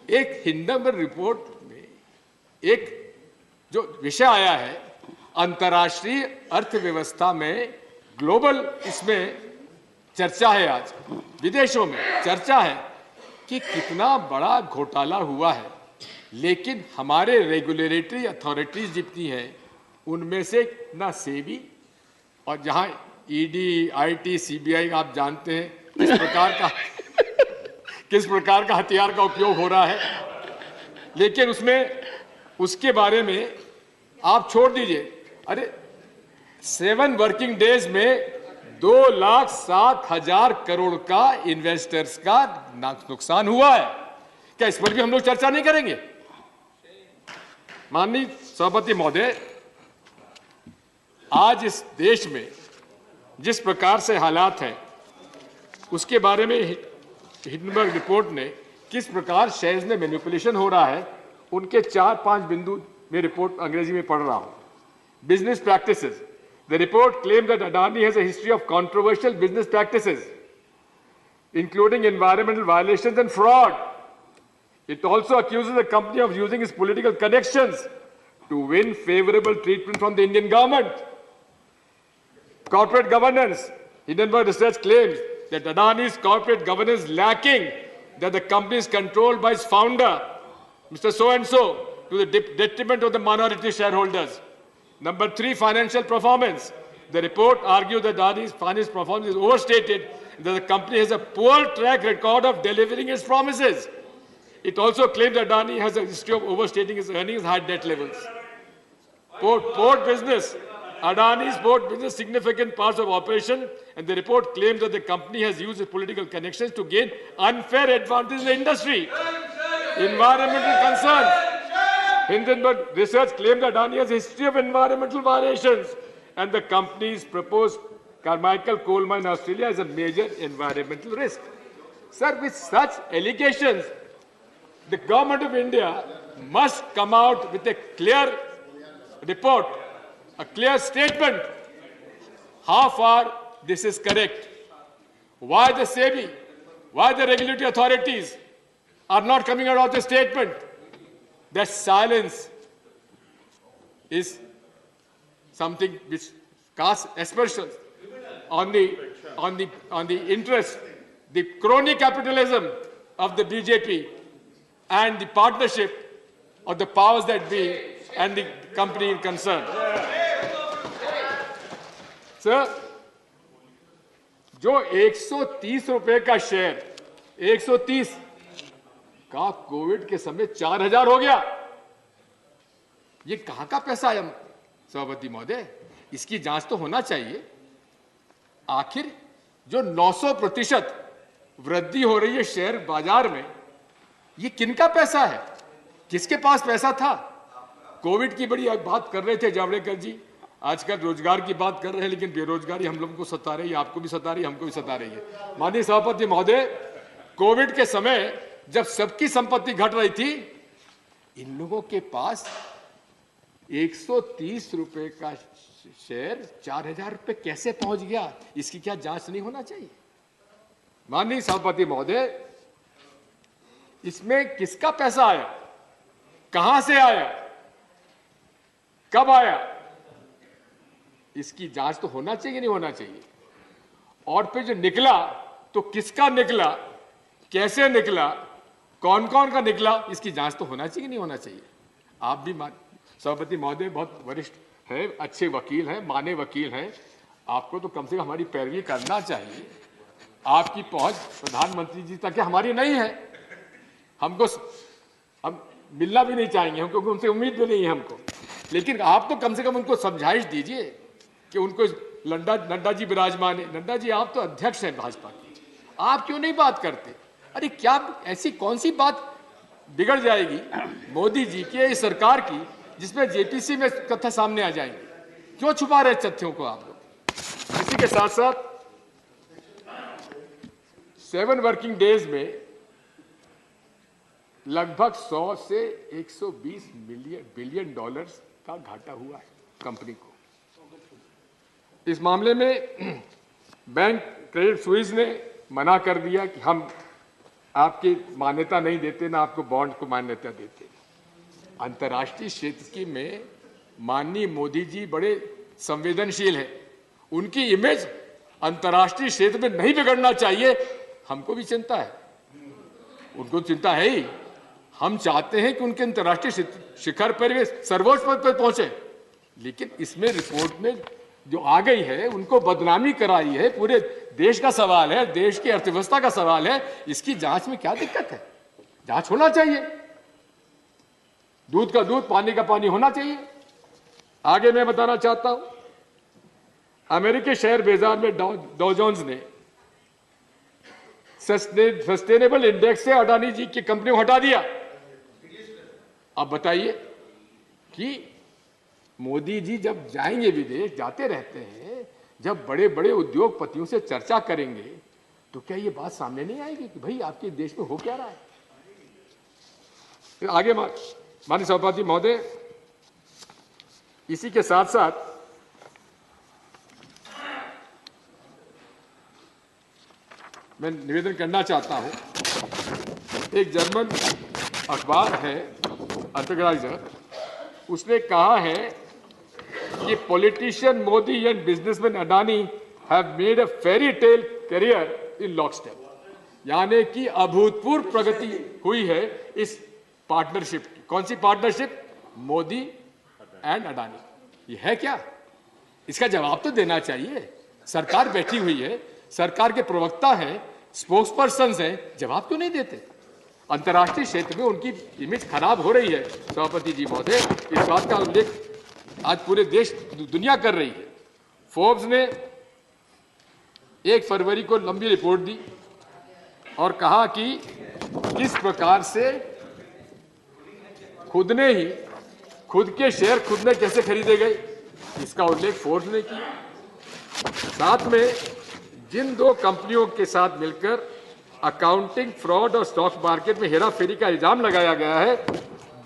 एक Hindenburg report में एक जो विषय आया है, अंतर्राष्ट्रीय अर्थव्यवस्था में ग्लोबल, इसमें चर्चा है, आज विदेशों में चर्चा है कि कितना बड़ा घोटाला हुआ है, लेकिन हमारे रेगुलेटरी अथॉरिटीज जितनी है उनमें से ना सेबी, और जहां ईडी, आईटी, सीबीआई आप जानते हैं किस प्रकार का हथियार का उपयोग हो रहा है, लेकिन उसके बारे में आप छोड़ दीजिए। अरे 7 वर्किंग डेज में 2,07,000 करोड़ का इन्वेस्टर्स का नुकसान हुआ है। क्या इस पर भी हम लोग चर्चा नहीं करेंगे? माननीय सभापति महोदय, आज इस देश में जिस प्रकार से हालात हैं उसके बारे में हिंडनबर्ग रिपोर्ट ने किस प्रकार शेयर्स में मैनिपुलेशन हो रहा है, उनके 4-5 बिंदु में रिपोर्ट अंग्रेजी में पढ़ रहा हूं। Business practices. The report claims that Adani has a history of controversial business practices, including environmental violations and fraud. It also accuses the company of using its political connections to win favorable treatment from the Indian government. Corporate governance. Hindenburg Research claims that Adani's corporate governance is lacking, that the company is controlled by its founder, Mr. So-and-so, to the detriment of the minority shareholders. Number 3, financial performance. The report argues that Adani's financial performance is overstated, that the company has a poor track record of delivering its promises. It also claims that Adani has a history of overstating its earnings and high debt levels. Port business. Adani's port business significant parts of operation, and the report claims that the company has used its political connections to gain unfair advantage in the industry. Environmental concerns. Hindenburg Research claimed that Adani has a history of environmental violations, and the company's proposed Carmichael coal mine in Australia is a major environmental risk. Sir, with such allegations, the government of India must come out with a clear report, a clear statement, how far this is correct. Why the SEBI, why the regulatory authorities are not coming out with a statement? That silence is something which casts aspersions on the interest, the crony capitalism of the BJP and the partnership of the powers that be and the company in concern. Sir, जो 130 रुपए का share, 130 का Covid के समय 4,000 हो गया, ये कहां का पैसा आया? सभापति महोदय, इसकी जांच तो होना चाहिए। आखिर जो 900% वृद्धि हो रही है शेयर बाजार में, ये किनका पैसा है? किसके पास पैसा था? कोविड की बड़ी बात कर रहे थे जावड़ेकर जी, आजकल रोजगार की बात कर रहे हैं, लेकिन बेरोजगारी हम लोगों को सता रही है, आपको भी सता रही है, हमको भी सता रही है। माननीय सभापति महोदय, कोविड के समय जब सबकी संपत्ति घट रही थी, इन लोगों के पास 130 रुपए का शेयर 4,000 रुपए कैसे पहुंच गया? इसकी क्या जांच नहीं होना चाहिए? माननीय सभापति महोदय, इसमें किसका पैसा आया, कहां से आया, कब आया, इसकी जांच तो होना चाहिए, नहीं होना चाहिए? और फिर जो निकला तो किसका निकला, कैसे निकला, कौन कौन का निकला, इसकी जांच तो होना चाहिए, नहीं होना चाहिए? आप भी सभापति महोदय बहुत वरिष्ठ है, अच्छे वकील हैं, माने वकील हैं, आपको तो कम से कम हमारी पैरवी करना चाहिए। आपकी पहुंच प्रधानमंत्री जी तक हमारी नहीं है, हम मिलना भी नहीं चाहेंगे, हमको उनसे उम्मीद भी नहीं है हमको, लेकिन आप तो कम से कम उनको समझाइश दीजिए कि उनको नड्डा जी विराजमान है। नड्डा जी, आप तो अध्यक्ष हैं भाजपा के, आप क्यों नहीं बात करते? अरे क्या ऐसी कौन सी बात बिगड़ जाएगी मोदी जी की, इस सरकार की, जिसमें जेपीसी में कथा सामने आ जाएंगे? क्यों छुपा रहे तथ्यों को आप लोग? इसी के साथ साथ 7 वर्किंग डेज में लगभग 100 से 120 बिलियन डॉलर्स का घाटा हुआ है कंपनी को। इस मामले में बैंक क्रेडिट स्विस ने मना कर दिया कि हम आपकी मान्यता नहीं देते, ना आपको बॉन्ड को मान्यता देते। अंतर्राष्ट्रीय क्षेत्र में माननीय मोदी जी बड़े संवेदनशील हैं। उनकी इमेज अंतर्राष्ट्रीय क्षेत्र में नहीं बिगड़ना चाहिए। हमको भी चिंता है, उनको चिंता है ही। हम चाहते हैं कि उनके अंतर्राष्ट्रीय शिखर पर वे सर्वोच्च पद पर पहुंचे, लेकिन इसमें रिपोर्ट में जो आ गई है उनको बदनामी कराई है। पूरे देश का सवाल है, देश की अर्थव्यवस्था का सवाल है। इसकी जांच में क्या दिक्कत है? जांच होना चाहिए, दूध का दूध पानी का पानी होना चाहिए। आगे मैं बताना चाहता हूं, अमेरिकी शेयर बाजार में डाउ जोन्स ने सस्टेनेबल इंडेक्स से अडानी जी की कंपनी को हटा दिया। अब बताइए कि मोदी जी जब जाएंगे विदेश, जाते रहते हैं, जब बड़े बड़े उद्योगपतियों से चर्चा करेंगे तो क्या ये बात सामने नहीं आएगी कि भाई आपके देश में हो क्या रहा है? आगे माननीय सभापति महोदय, इसी के साथ साथ मैं निवेदन करना चाहता हूं, एक जर्मन अखबार है अंतर्राष्ट्रीय, उसने कहा है कि politician Modi and businessman Adani have made a fairy tale career in lockstep, यानी कि अभूतपूर्व प्रगति हुई है इस पार्टनरशिप की। कौन सी पार्टनरशिप? मोदी एंड अडानी। ये है क्या? इसका जवाब तो देना चाहिए। सरकार बैठी हुई है, सरकार के प्रवक्ता हैं, स्पोक्स पर्सन हैं, जवाब क्यों नहीं देते? अंतर्राष्ट्रीय क्षेत्र में उनकी इमेज खराब हो रही है। सभापति जी महोदय, इस बात का उल्लेख आज पूरे देश दुनिया कर रही है। फोर्ब्स ने 1 फरवरी को लंबी रिपोर्ट दी और कहा कि किस प्रकार से खुद के शेयर खुद ने कैसे खरीदे गए, इसका उल्लेख फोर्ब्स ने किया। साथ में जिन 2 कंपनियों के साथ मिलकर अकाउंटिंग फ्रॉड और स्टॉक मार्केट में हेराफेरी का इल्जाम लगाया गया है,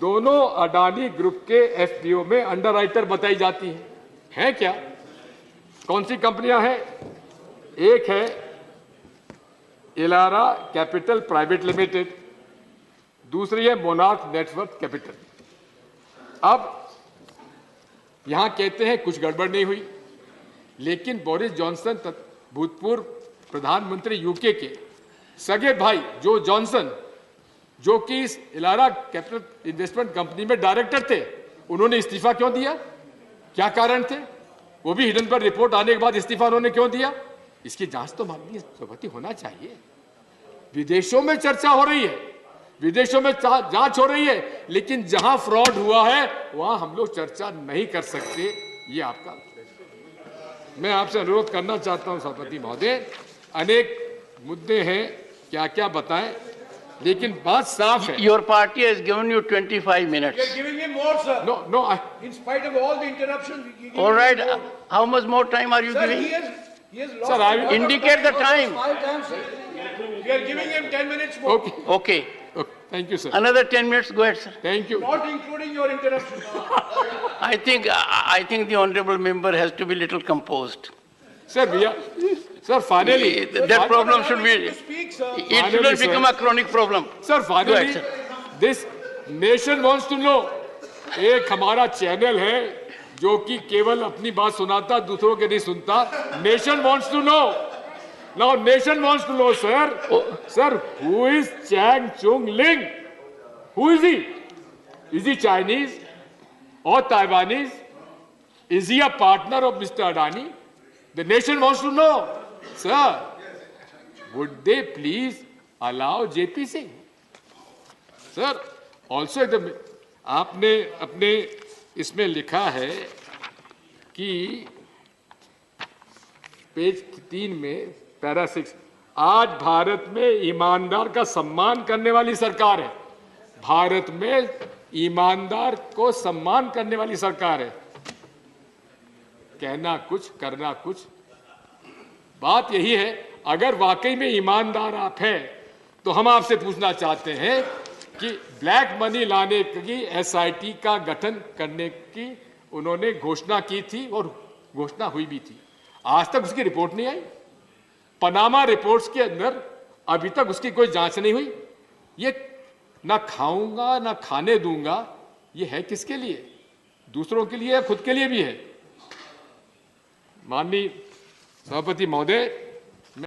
दोनों अडानी ग्रुप के एफपीओ में अंडरराइटर बताई जाती हैं। है क्या? कौन सी कंपनियां हैं? एक है इलारा कैपिटल प्राइवेट लिमिटेड, दूसरी है मोनार्क नेटवर्क कैपिटल। अब यहां कहते हैं कुछ गड़बड़ नहीं हुई, लेकिन बोरिस जॉनसन भूतपूर्व प्रधानमंत्री यूके के सगे भाई जो जॉनसन, जो कि इस इलारा कैपिटल इन्वेस्टमेंट कंपनी में डायरेक्टर थे, उन्होंने इस्तीफा क्यों दिया? क्या कारण थे? वो भी हिडन पर रिपोर्ट आने के बाद इस्तीफा उन्होंने क्यों दिया? इसकी जांच तो माननीय सभापति होना चाहिए। विदेशों में चर्चा हो रही है, विदेशों में जांच हो रही है, लेकिन जहां फ्रॉड हुआ है वहां हम लोग चर्चा नहीं कर सकते। ये आपका, मैं आपसे अनुरोध करना चाहता हूं सभापति महोदय, अनेक मुद्दे हैं, क्या क्या बताएं, लेकिन बात साफ है। Your party has given you 25 minutes. We are giving him more, sir. No, In spite of all the interruptions, we give All right. him more. How much more time are you Sir, giving? he has lost Sir, I will- a lot of Indicate the time. 5 times, sir. We are giving him 10 minutes more. okay, Okay. thank you, sir. Another 10 minutes. Go ahead, sir. Thank you. Not including your interruptions. I think the honorable member has to be little composed. Sir, sir, finally, That problem should be. To speak, sir. It Finally, shouldn't sir. become a chronic problem. sir, Go finally, ahead, sir. this nation wants to know. एक हमारा channel है जो कि केवल अपनी बात सुनाता, दूसरों के नहीं सुनता। Nation wants to know. Now, nation wants to know, sir. Sir, who is Chang Chung Ling? Who is he? Is he Chinese or Taiwanese? Is he a partner of Mr. Adani? The nation wants to know. Sir, would they please allow JP Singh? Sir, also आपने अपने इसमें लिखा है कि page 3 में para 6, आज भारत में ईमानदार का सम्मान करने वाली सरकार है। भारत में ईमानदार को सम्मान करने वाली सरकार है। कहना कुछ, करना कुछ। बात यही है, अगर वाकई में ईमानदार आप हैं तो हम आपसे पूछना चाहते हैं कि ब्लैक मनी लाने की एसआईटी का गठन करने की उन्होंने घोषणा की थी और घोषणा हुई भी थी, आज तक उसकी रिपोर्ट नहीं आई। पनामा रिपोर्ट्स के अंदर अभी तक उसकी कोई जांच नहीं हुई। ये ना खाऊंगा ना खाने दूंगा, ये है किसके लिए? दूसरों के लिए, खुद के लिए भी है। माननीय सभापति महोदय,